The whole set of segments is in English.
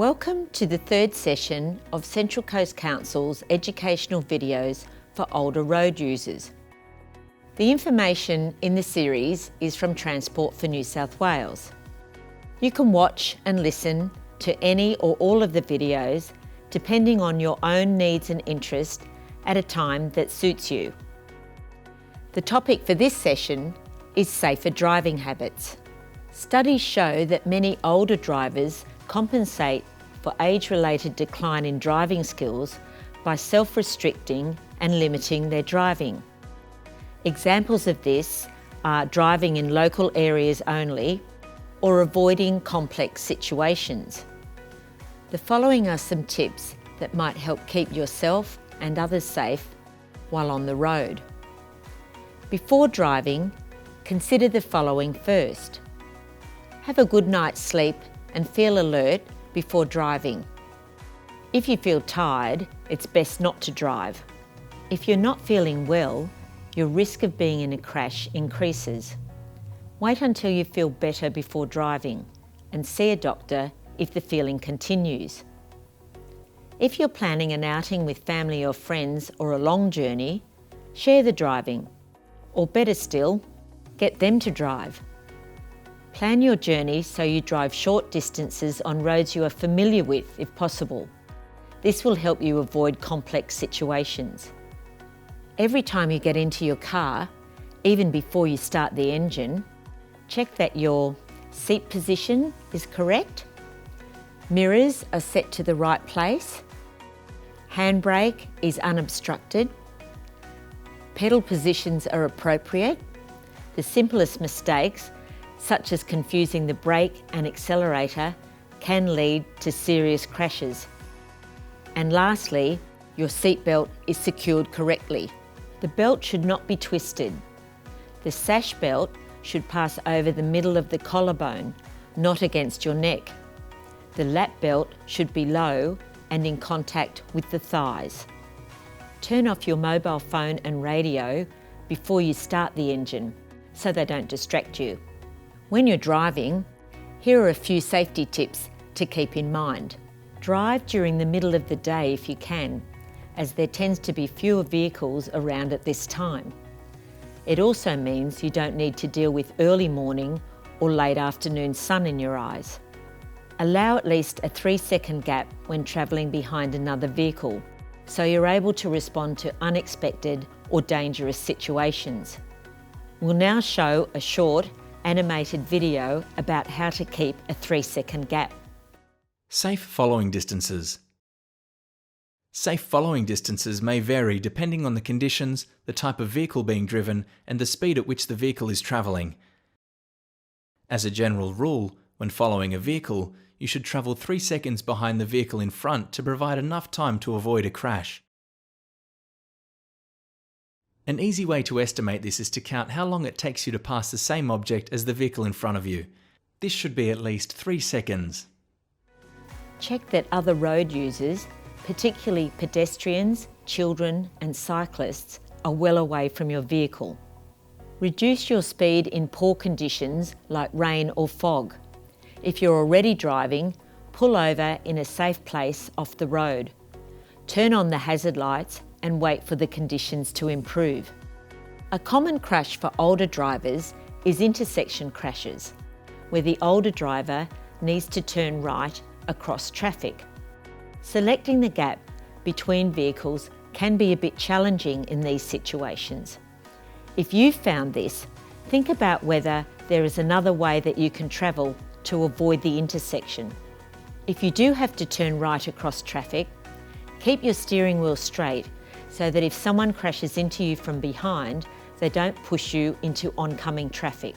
Welcome to the third session of Central Coast Council's educational videos for older road users. The information in the series is from Transport for New South Wales. You can watch and listen to any or all of the videos depending on your own needs and interest at a time that suits you. The topic for this session is safer driving habits. Studies show that many older drivers compensate for age-related decline in driving skills by self-restricting and limiting their driving. Examples of this are driving in local areas only or avoiding complex situations. The following are some tips that might help keep yourself and others safe while on the road. Before driving, consider the following first. Have a good night's sleep and feel alert before driving. If you feel tired, it's best not to drive. If you're not feeling well, your risk of being in a crash increases. Wait until you feel better before driving and see a doctor if the feeling continues. If you're planning an outing with family or friends or a long journey, share the driving, or better still, get them to drive. Plan your journey so you drive short distances on roads you are familiar with if possible. This will help you avoid complex situations. Every time you get into your car, even before you start the engine, check that your seat position is correct, mirrors are set to the right place, handbrake is unobstructed, pedal positions are appropriate. The simplest mistakes, such as confusing the brake and accelerator, can lead to serious crashes. And lastly, your seatbelt is secured correctly. The belt should not be twisted. The sash belt should pass over the middle of the collarbone, not against your neck. The lap belt should be low and in contact with the thighs. Turn off your mobile phone and radio before you start the engine so they don't distract you. When you're driving, here are a few safety tips to keep in mind. Drive during the middle of the day if you can, as there tends to be fewer vehicles around at this time. It also means you don't need to deal with early morning or late afternoon sun in your eyes. Allow at least a 3-second gap when travelling behind another vehicle, so you're able to respond to unexpected or dangerous situations. We'll now show a short animated video about how to keep a 3-second gap. Safe following distances. Safe following distances may vary depending on the conditions, the type of vehicle being driven, and the speed at which the vehicle is travelling. As a general rule, when following a vehicle, you should travel 3 seconds behind the vehicle in front to provide enough time to avoid a crash. An easy way to estimate this is to count how long it takes you to pass the same object as the vehicle in front of you. This should be at least 3 seconds. Check that other road users, particularly pedestrians, children and cyclists, are well away from your vehicle. Reduce your speed in poor conditions like rain or fog. If you're already driving, pull over in a safe place off the road. Turn on the hazard lights and wait for the conditions to improve. A common crash for older drivers is intersection crashes, where the older driver needs to turn right across traffic. Selecting the gap between vehicles can be a bit challenging in these situations. If you've found this, think about whether there is another way that you can travel to avoid the intersection. If you do have to turn right across traffic, keep your steering wheel straight so that if someone crashes into you from behind, they don't push you into oncoming traffic.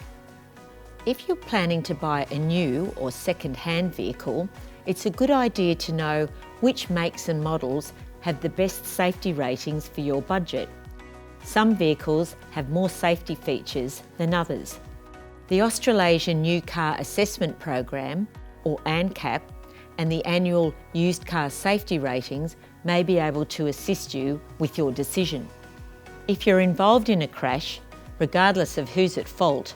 If you're planning to buy a new or second-hand vehicle, it's a good idea to know which makes and models have the best safety ratings for your budget. Some vehicles have more safety features than others. The Australasian New Car Assessment Program, or ANCAP, and the annual Used Car Safety Ratings may be able to assist you with your decision. If you're involved in a crash, regardless of who's at fault,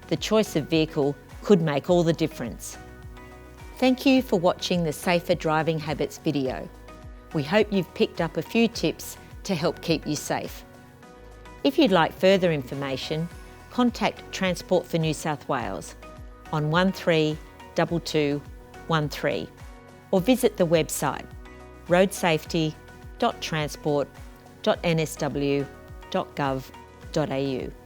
the choice of vehicle could make all the difference. Thank you for watching the Safer Driving Habits video. We hope you've picked up a few tips to help keep you safe. If you'd like further information, contact Transport for New South Wales on 132213 or visit the website roadsafety.transport.nsw.gov.au.